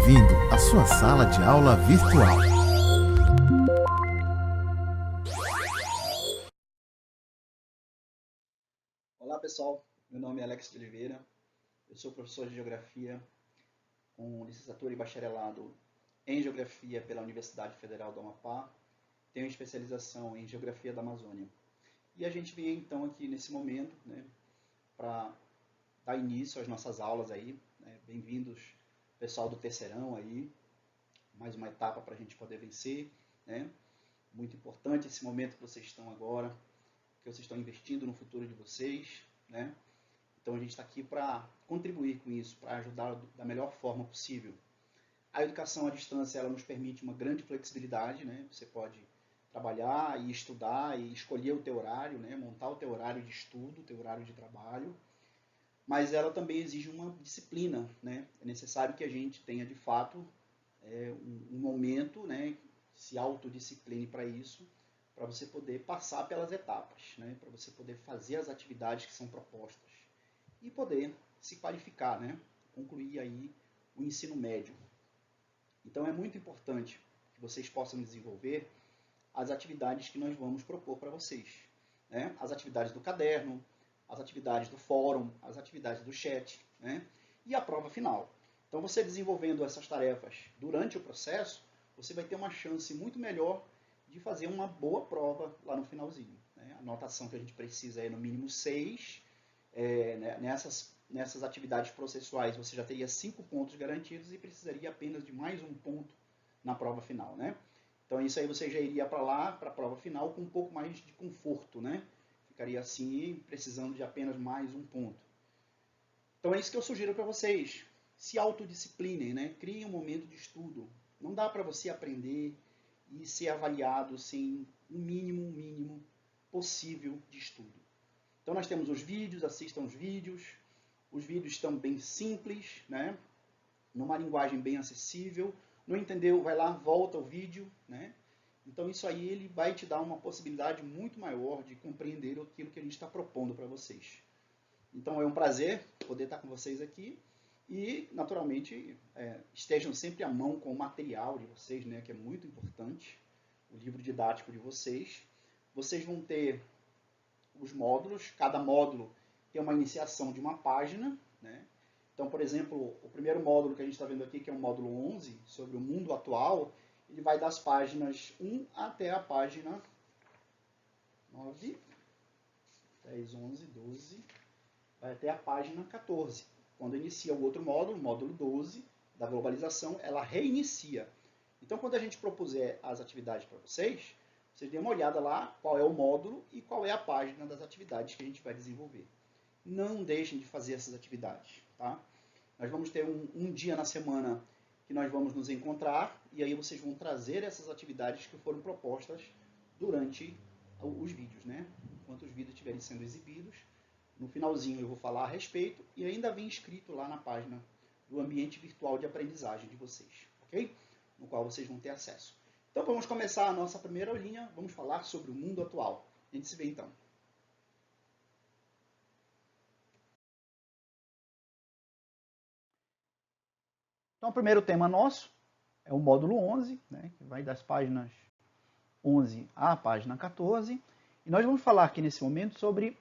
bem-vindo à sua sala de aula virtual. Olá pessoal, meu nome é Alex de Oliveira, eu sou professor de Geografia com licenciatura e bacharelado em Geografia pela Universidade Federal do Amapá, tenho especialização em Geografia da Amazônia. E a gente vem então aqui nesse momento, para dar início às nossas aulas aí, bem-vindos pessoal do terceirão aí, mais uma etapa para a gente poder vencer, Muito importante esse momento que vocês estão agora, que vocês estão investindo no futuro de vocês, Então a gente está aqui para contribuir com isso, para ajudar da melhor forma possível. A educação à distância ela nos permite uma grande flexibilidade, Você pode trabalhar e estudar e escolher o teu horário, Montar o teu horário de estudo, o teu horário de trabalho. Mas ela também exige uma disciplina, É necessário que a gente tenha de fato um momento, se autodiscipline para isso, para você poder passar pelas etapas, Para você poder fazer as atividades que são propostas e poder se qualificar, Concluir aí o ensino médio. Então é muito importante que vocês possam desenvolver as atividades que nós vamos propor para vocês, As atividades do caderno, as atividades do fórum, as atividades do chat, E a prova final. Então você desenvolvendo essas tarefas durante o processo, você vai ter uma chance muito melhor de fazer uma boa prova lá no finalzinho. A notação que a gente precisa é no mínimo 6. Nessas atividades processuais você já teria 5 pontos garantidos e precisaria apenas de mais um ponto na prova final. Então isso aí você já iria para lá, para a prova final, com um pouco mais de conforto. Ficaria assim, precisando de apenas mais um ponto. Então é isso que eu sugiro para vocês. Se autodisciplinem, criem um momento de estudo. Não dá para você aprender e ser avaliado sem o mínimo possível de estudo. Então nós temos os vídeos, assistam os vídeos estão bem simples, Numa linguagem bem acessível. Não entendeu, vai lá, volta o vídeo, Então isso aí ele vai te dar uma possibilidade muito maior de compreender aquilo que a gente está propondo para vocês. Então é um prazer poder estar com vocês aqui e, naturalmente, estejam sempre à mão com o material de vocês, que é muito importante, o livro didático de vocês. Vocês vão ter os módulos, cada módulo tem uma iniciação de uma página, Então, por exemplo, o primeiro módulo que a gente está vendo aqui, que é o módulo 11, sobre o mundo atual, ele vai das páginas 1 até a página 9, 10, 11, 12, vai até a página 14. Quando inicia o outro módulo, o módulo 12, da globalização, ela reinicia. Então, quando a gente propuser as atividades para vocês, vocês dêem uma olhada lá qual é o módulo e qual é a página das atividades que a gente vai desenvolver. Não deixem de fazer essas atividades, tá? Nós vamos ter um dia na semana que nós vamos nos encontrar e aí vocês vão trazer essas atividades que foram propostas durante os vídeos, Enquanto os vídeos estiverem sendo exibidos, no finalzinho eu vou falar a respeito e ainda vem escrito lá na página do ambiente virtual de aprendizagem de vocês, ok? No qual vocês vão ter acesso. Então vamos começar a nossa primeira aulinha, vamos falar sobre o mundo atual. A gente se vê então. Então o primeiro tema nosso é o módulo 11, que vai das páginas 11 à página 14. E nós vamos falar aqui nesse momento sobre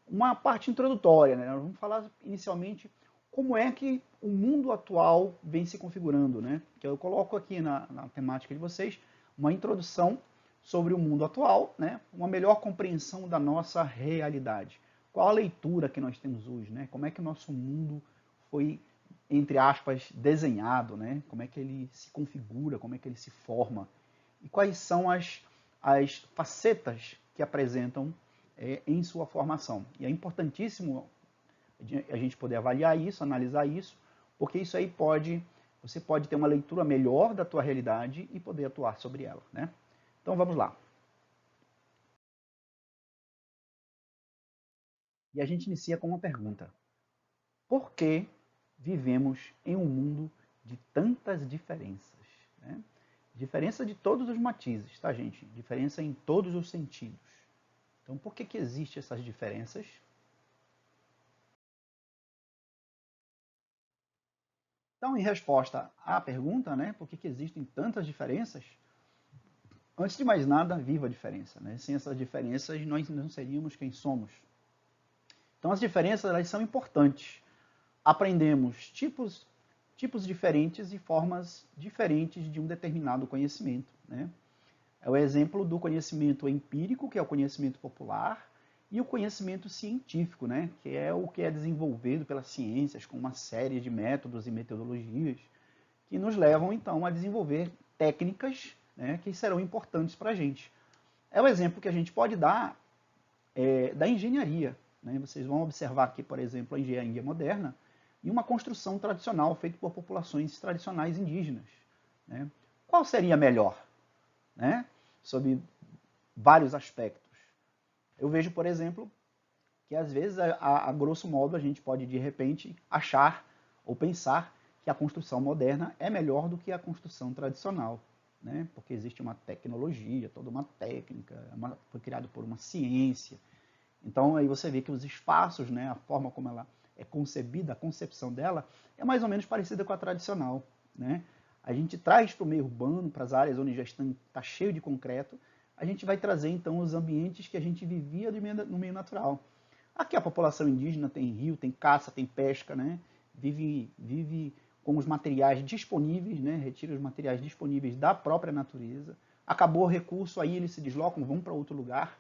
uma parte introdutória. Nós vamos falar inicialmente como é que o mundo atual vem se configurando. Que eu coloco aqui na temática de vocês uma introdução sobre o mundo atual, uma melhor compreensão da nossa realidade. Qual a leitura que nós temos hoje, Como é que o nosso mundo foi, entre aspas, desenhado, Como é que ele se configura, como é que ele se forma e quais são as facetas que apresentam em sua formação. E é importantíssimo a gente poder avaliar isso, analisar isso, porque isso aí você pode ter uma leitura melhor da tua realidade e poder atuar sobre ela, Então vamos lá. E a gente inicia com uma pergunta. Por que vivemos em um mundo de tantas diferenças? Diferença de todos os matizes, tá, gente? Diferença em todos os sentidos. Então, por que existem essas diferenças? Então, em resposta à pergunta, né, por que existem tantas diferenças, antes de mais nada, viva a diferença. Né? Sem essas diferenças, nós não seríamos quem somos. Então, as diferenças elas são importantes. Aprendemos tipos diferentes e formas diferentes de um determinado conhecimento. Né? É o exemplo do conhecimento empírico, que é o conhecimento popular, e o conhecimento científico, né? Que é o que é desenvolvido pelas ciências, com uma série de métodos e metodologias, que nos levam, então, a desenvolver técnicas, né, que serão importantes para a gente. É o exemplo que a gente pode dar da engenharia. Né? Vocês vão observar aqui, por exemplo, a engenharia moderna e uma construção tradicional feita por populações tradicionais indígenas. Né? Qual seria melhor? Né? Sob vários aspectos. Eu vejo, por exemplo, que às vezes, a grosso modo, a gente pode, de repente, achar ou pensar que a construção moderna é melhor do que a construção tradicional. Né? Porque existe uma tecnologia, toda uma técnica, foi criado por uma ciência. Então, aí você vê que os espaços, né, a forma como ela é concebida, a concepção dela, é mais ou menos parecida com a tradicional. Né? A gente traz para o meio urbano, para as áreas onde já está cheio de concreto, a gente vai trazer, então, os ambientes que a gente vivia no meio natural. Aqui a população indígena tem rio, tem caça, tem pesca, né? Vive com os materiais disponíveis, né? Retira os materiais disponíveis da própria natureza. Acabou o recurso, aí eles se deslocam, vão para outro lugar.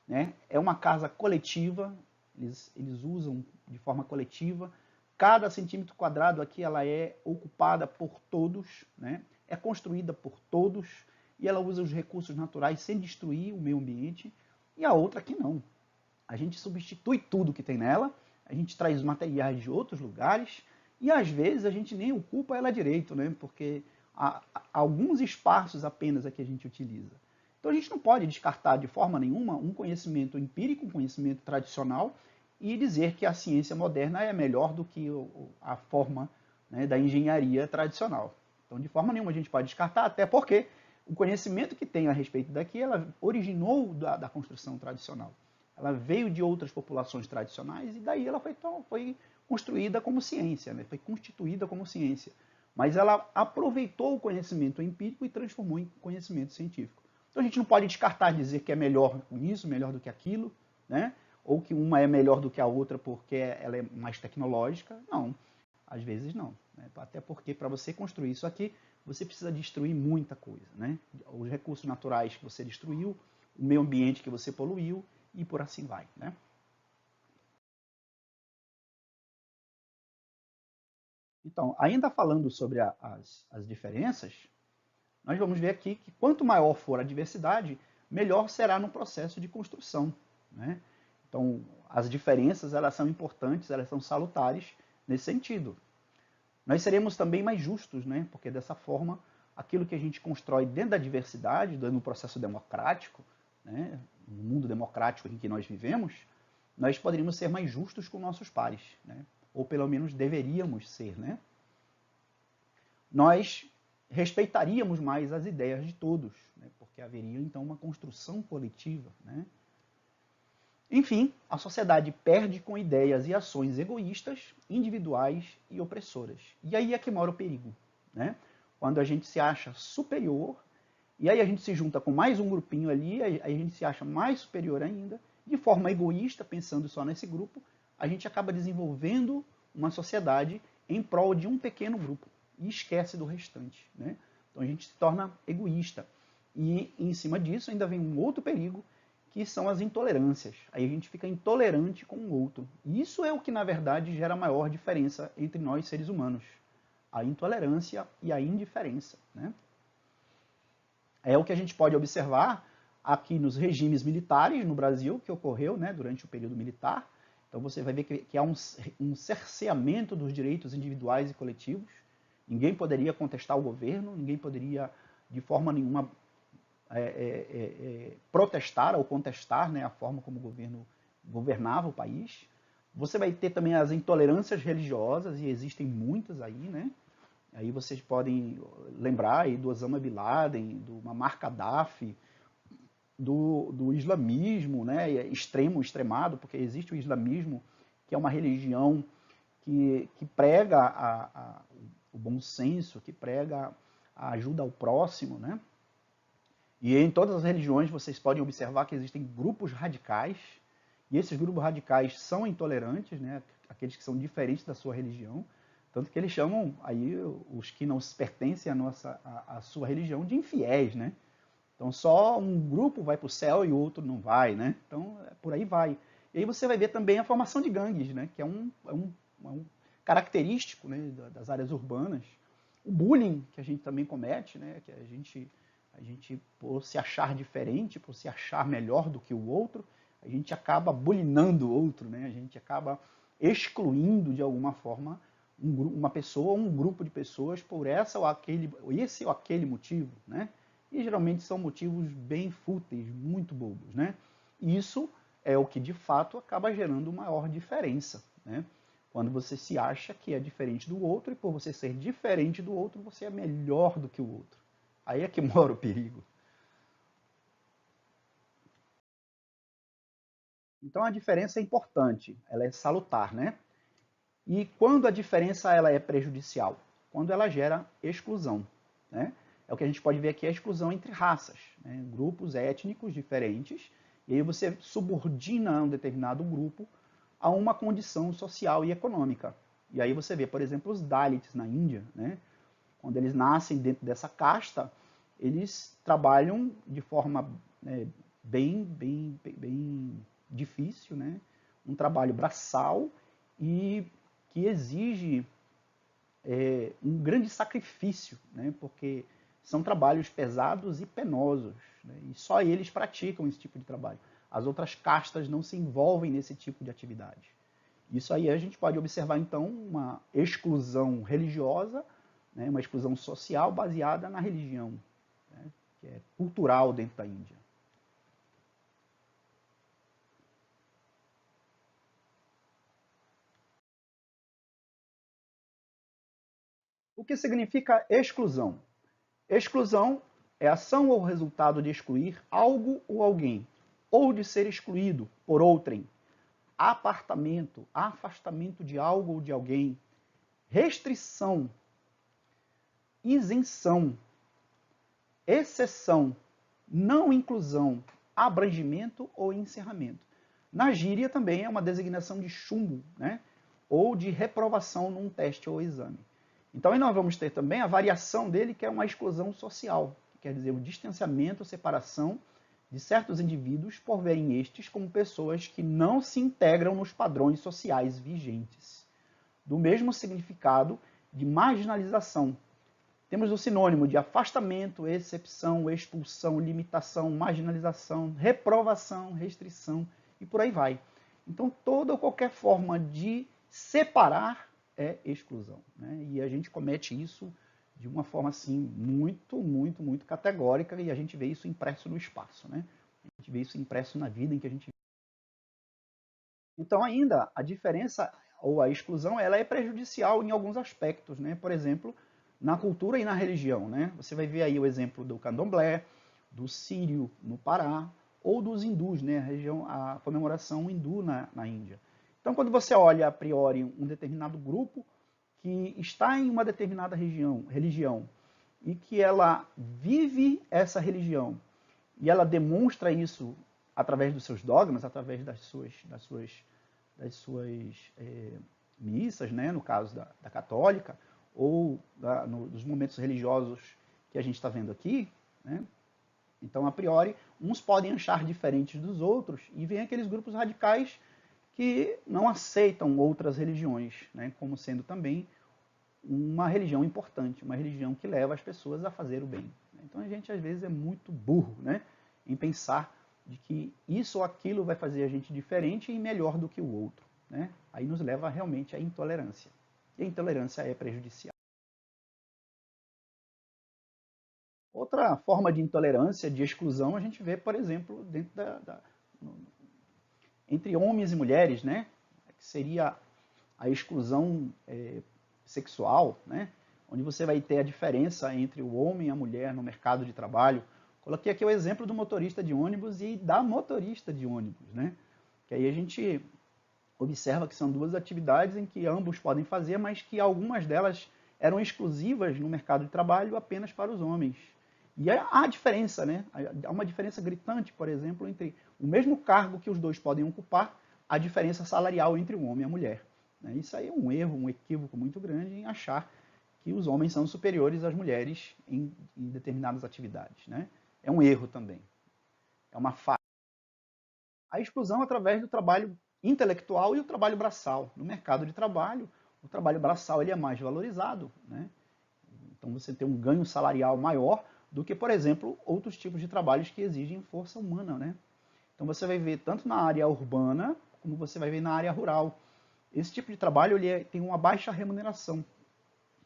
Né? É uma casa coletiva, eles usam de forma coletiva. Cada centímetro quadrado aqui ela é ocupada por todos, né? É construída por todos, e ela usa os recursos naturais sem destruir o meio ambiente. E a outra aqui não. A gente substitui tudo que tem nela, a gente traz materiais de outros lugares, e às vezes a gente nem ocupa ela direito, né? Porque há alguns espaços apenas a que a gente utiliza. Então a gente não pode descartar de forma nenhuma um conhecimento empírico, um conhecimento tradicional, e dizer que a ciência moderna é melhor do que a forma, né, da engenharia tradicional. Então de forma nenhuma a gente pode descartar, até porque o conhecimento que tem a respeito daqui, ela originou da construção tradicional. Ela veio de outras populações tradicionais e daí ela foi construída como ciência, né? Foi constituída como ciência. Mas ela aproveitou o conhecimento empírico e transformou em conhecimento científico. Então a gente não pode descartar dizer que é melhor isso, melhor do que aquilo, né? Ou que uma é melhor do que a outra porque ela é mais tecnológica. Não, às vezes não. Né? Até porque para você construir isso aqui, você precisa destruir muita coisa. Né? Os recursos naturais que você destruiu, o meio ambiente que você poluiu, e por assim vai. Né? Então, ainda falando sobre as diferenças, nós vamos ver aqui que quanto maior for a diversidade, melhor será no processo de construção. Né? Então, as diferenças elas são importantes, elas são salutares nesse sentido. Nós seremos também mais justos, né? Porque dessa forma, aquilo que a gente constrói dentro da diversidade, no processo democrático, né? No mundo democrático em que nós vivemos, nós poderíamos ser mais justos com nossos pares, né? Ou pelo menos deveríamos ser. Né? Nós respeitaríamos mais as ideias de todos, né? Porque haveria então uma construção coletiva. Né? Enfim, a sociedade perde com ideias e ações egoístas, individuais e opressoras. E aí é que mora o perigo. Né? Quando a gente se acha superior, e aí a gente se junta com mais um grupinho ali, aí a gente se acha mais superior ainda, de forma egoísta, pensando só nesse grupo, a gente acaba desenvolvendo uma sociedade em prol de um pequeno grupo e esquece do restante. Né? Então a gente se torna egoísta. E em cima disso ainda vem um outro perigo, que são as intolerâncias. Aí a gente fica intolerante com o outro. E isso é o que, na verdade, gera a maior diferença entre nós, seres humanos. A intolerância e a indiferença. Né? É o que a gente pode observar aqui nos regimes militares no Brasil, que ocorreu, né, durante o período militar. Então você vai ver que há um cerceamento dos direitos individuais e coletivos. Ninguém poderia contestar o governo, ninguém poderia, de forma nenhuma, protestar ou contestar, né, a forma como o governo governava o país. Você vai ter também as intolerâncias religiosas, e existem muitas aí, né? Aí vocês podem lembrar aí do Osama Bin Laden, do Muammar Gaddafi, do islamismo, né, extremado, porque existe o islamismo, que é uma religião que prega o bom senso, que prega a ajuda ao próximo, né? E em todas as religiões vocês podem observar que existem grupos radicais, e esses grupos radicais são intolerantes, né? Aqueles que são diferentes da sua religião, tanto que eles chamam aí os que não pertencem à sua religião de infiéis, né? Então só um grupo vai para o céu e o outro não vai, né? Então por aí vai. E aí você vai ver também a formação de gangues, né? Que é um característico, né, das áreas urbanas. O bullying que a gente também comete, né? Que a gente por se achar diferente, por se achar melhor do que o outro, a gente acaba bullyingando o outro, né? A gente acaba excluindo de alguma forma uma pessoa ou um grupo de pessoas por esse ou aquele motivo, né? E geralmente são motivos bem fúteis, muito bobos, né? E isso é o que de fato acaba gerando maior diferença, né? Quando você se acha que é diferente do outro e por você ser diferente do outro, você é melhor do que o outro. Aí é que mora o perigo. Então a diferença é importante, ela é salutar, né? E quando a diferença ela é prejudicial? Quando ela gera exclusão, né? É o que a gente pode ver aqui, a exclusão entre raças, né? Grupos étnicos diferentes, e aí você subordina um determinado grupo a uma condição social e econômica. E aí você vê, por exemplo, os Dalits na Índia, né? Quando eles nascem dentro dessa casta, eles trabalham de forma, né, bem difícil, né? Um trabalho braçal e que exige um grande sacrifício, né? Porque são trabalhos pesados e penosos, né? E só eles praticam esse tipo de trabalho. As outras castas não se envolvem nesse tipo de atividade. Isso aí a gente pode observar, então, uma exclusão religiosa, né? Uma exclusão social baseada na religião, né? Que é cultural dentro da Índia. O que significa exclusão? Exclusão é ação ou resultado de excluir algo ou alguém, ou de ser excluído por outrem. Apartamento, afastamento de algo ou de alguém. Restrição, isenção, exceção, não inclusão, abrangimento ou encerramento. Na gíria também é uma designação de chumbo, né? Ou de reprovação num teste ou exame. Então aí nós vamos ter também a variação dele, que é uma exclusão social, que quer dizer o distanciamento, separação de certos indivíduos por verem estes como pessoas que não se integram nos padrões sociais vigentes. Do mesmo significado de marginalização, temos o sinônimo de afastamento, excepção, expulsão, limitação, marginalização, reprovação, restrição e por aí vai. Então, toda ou qualquer forma de separar é exclusão, né? E a gente comete isso de uma forma assim muito categórica e a gente vê isso impresso no espaço, né? A gente vê isso impresso na vida em que a gente vive. Então, ainda, a diferença ou a exclusão, ela é prejudicial em alguns aspectos, né? Por exemplo, na cultura e na religião, né? Você vai ver aí o exemplo do candomblé, do sírio no Pará, ou dos hindus, né? A comemoração hindu na Índia. Então, quando você olha a priori um determinado grupo que está em uma determinada religião e que ela vive essa religião e ela demonstra isso através dos seus dogmas, através das suas missas, né, no caso da católica, ou dos momentos religiosos que a gente está vendo aqui, né? Então, a priori, uns podem achar diferentes dos outros, e vem aqueles grupos radicais que não aceitam outras religiões, né, como sendo também uma religião importante, uma religião que leva as pessoas a fazer o bem. Então, a gente, às vezes, é muito burro, né, em pensar de que isso ou aquilo vai fazer a gente diferente e melhor do que o outro, né? Aí nos leva realmente à intolerância. E a intolerância é prejudicial. Outra forma de intolerância, de exclusão, a gente vê, por exemplo, dentro entre homens e mulheres, né? Que seria a exclusão sexual, né? Onde você vai ter a diferença entre o homem e a mulher no mercado de trabalho. Coloquei aqui o exemplo do motorista de ônibus e da motorista de ônibus, né? Que aí a gente observa que são duas atividades em que ambos podem fazer, mas que algumas delas eram exclusivas no mercado de trabalho apenas para os homens. E há diferença, né? Há uma diferença gritante, por exemplo, entre o mesmo cargo que os dois podem ocupar, a diferença salarial entre o homem e a mulher. Isso aí é um erro, um equívoco muito grande em achar que os homens são superiores às mulheres em determinadas atividades, né? É um erro também. É uma falha. A exclusão através do trabalho intelectual e o trabalho braçal. No mercado de trabalho, o trabalho braçal ele é mais valorizado, né? Então você tem um ganho salarial maior do que, por exemplo, outros tipos de trabalhos que exigem força humana, né? Então você vai ver tanto na área urbana, como você vai ver na área rural. Esse tipo de trabalho ele tem uma baixa remuneração,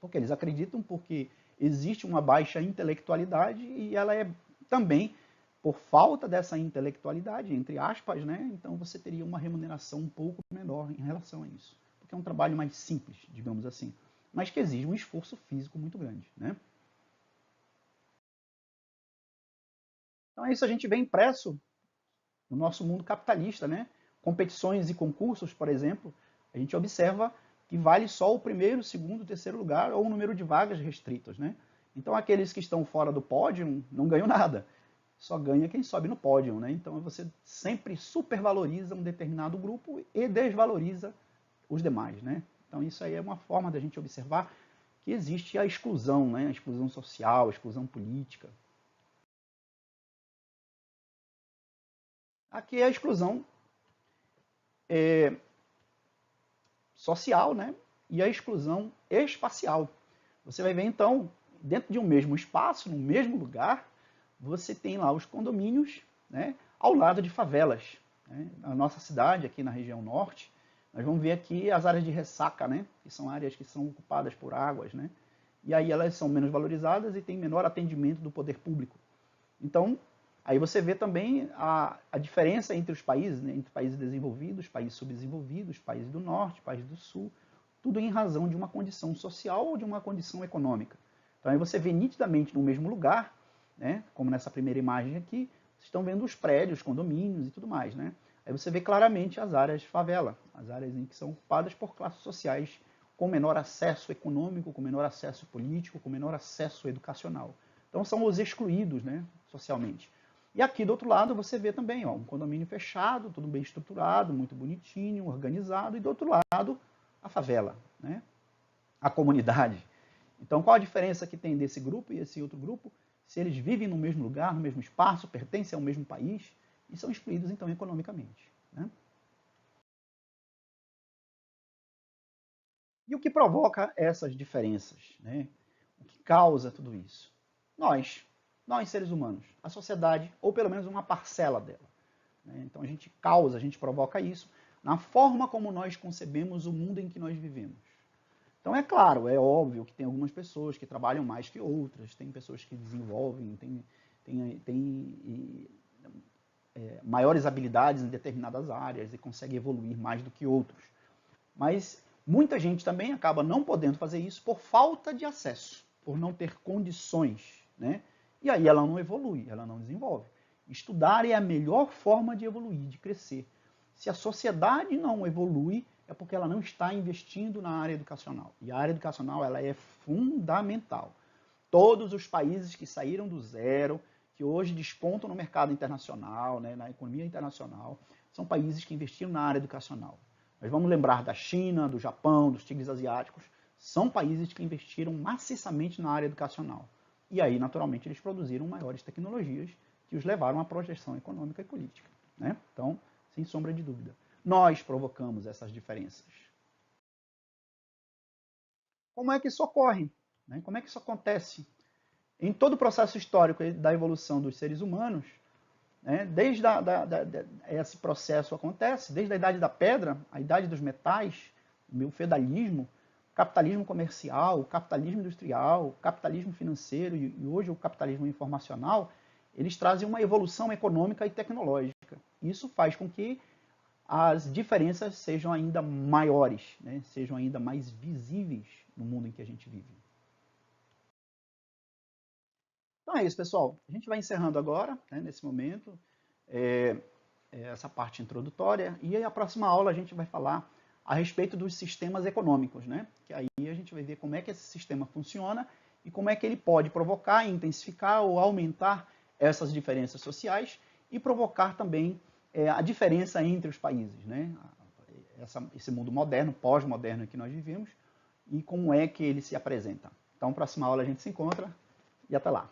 porque eles acreditam porque existe uma baixa intelectualidade e ela é também por falta dessa intelectualidade, entre aspas, né? Então você teria uma remuneração um pouco menor em relação a isso, porque é um trabalho mais simples, digamos assim, mas que exige um esforço físico muito grande, né? Então isso a gente vê impresso no nosso mundo capitalista, né? Competições e concursos, por exemplo, a gente observa que vale só o primeiro, segundo, terceiro lugar ou o número de vagas restritas, né? Então aqueles que estão fora do pódio não ganham nada, só ganha quem sobe no pódio, né? Então você sempre supervaloriza um determinado grupo e desvaloriza os demais, né? Então isso aí é uma forma da gente observar que existe a exclusão, né? A exclusão social, a exclusão política. Aqui é a exclusão social, né? E a exclusão espacial. Você vai ver, então, dentro de um mesmo espaço, no mesmo lugar, você tem lá os condomínios, né? Ao lado de favelas. Né? Na nossa cidade, aqui na região norte, nós vamos ver aqui as áreas de ressaca, né? Que são áreas que são ocupadas por águas, né? E aí elas são menos valorizadas e têm menor atendimento do poder público. Então, aí você vê também a diferença entre os países, né? Entre países desenvolvidos, países subdesenvolvidos, países do norte, países do sul, tudo em razão de uma condição social ou de uma condição econômica. Então aí você vê nitidamente no mesmo lugar, né? Como nessa primeira imagem aqui, vocês estão vendo os prédios, condomínios e tudo mais, né? Aí você vê claramente as áreas de favela, as áreas em que são ocupadas por classes sociais com menor acesso econômico, com menor acesso político, com menor acesso educacional. Então são os excluídos, né, socialmente. E aqui do outro lado você vê também um condomínio fechado, tudo bem estruturado, muito bonitinho, organizado, e do outro lado a favela, né, a comunidade. Então qual a diferença que tem desse grupo e esse outro grupo? Se eles vivem no mesmo lugar, no mesmo espaço, pertencem ao mesmo país e são excluídos então economicamente, né? E o que provoca essas diferenças, né? O que causa tudo isso? Nós seres humanos, a sociedade, ou pelo menos uma parcela dela. Né? Então a gente causa, a gente provoca isso na forma como nós concebemos o mundo em que nós vivemos. Então é claro, é óbvio que tem algumas pessoas que trabalham mais que outras, tem pessoas que desenvolvem, tem maiores habilidades em determinadas áreas e conseguem evoluir mais do que outros. Mas muita gente também acaba não podendo fazer isso por falta de acesso, por não ter condições, né? E aí ela não evolui, ela não desenvolve. Estudar é a melhor forma de evoluir, de crescer. Se a sociedade não evolui, é porque ela não está investindo na área educacional. E a área educacional ela é fundamental. Todos os países que saíram do zero, que hoje despontam no mercado internacional, né, na economia internacional, são países que investiram na área educacional. Nós vamos lembrar da China, do Japão, dos tigres asiáticos, são países que investiram maciçamente na área educacional. E aí, naturalmente, eles produziram maiores tecnologias que os levaram à projeção econômica e política, né? Então, sem sombra de dúvida, nós provocamos essas diferenças. Como é que isso ocorre? Né? Como é que isso acontece? Em todo o processo histórico da evolução dos seres humanos, né, desde esse processo acontece, desde a Idade da Pedra, a Idade dos Metais, o feudalismo, o capitalismo comercial, o capitalismo industrial, o capitalismo financeiro e hoje o capitalismo informacional, eles trazem uma evolução econômica e tecnológica. Isso faz com que as diferenças sejam ainda maiores, né, sejam ainda mais visíveis no mundo em que a gente vive. Então é isso, pessoal. A gente vai encerrando agora, né, nesse momento, essa parte introdutória. E aí a próxima aula a gente vai falar a respeito dos sistemas econômicos, né? Que aí a gente vai ver como é que esse sistema funciona e como é que ele pode provocar, intensificar ou aumentar essas diferenças sociais e provocar também a diferença entre os países, né? Esse mundo moderno, pós-moderno que nós vivemos, e como é que ele se apresenta. Então, próxima aula a gente se encontra e até lá.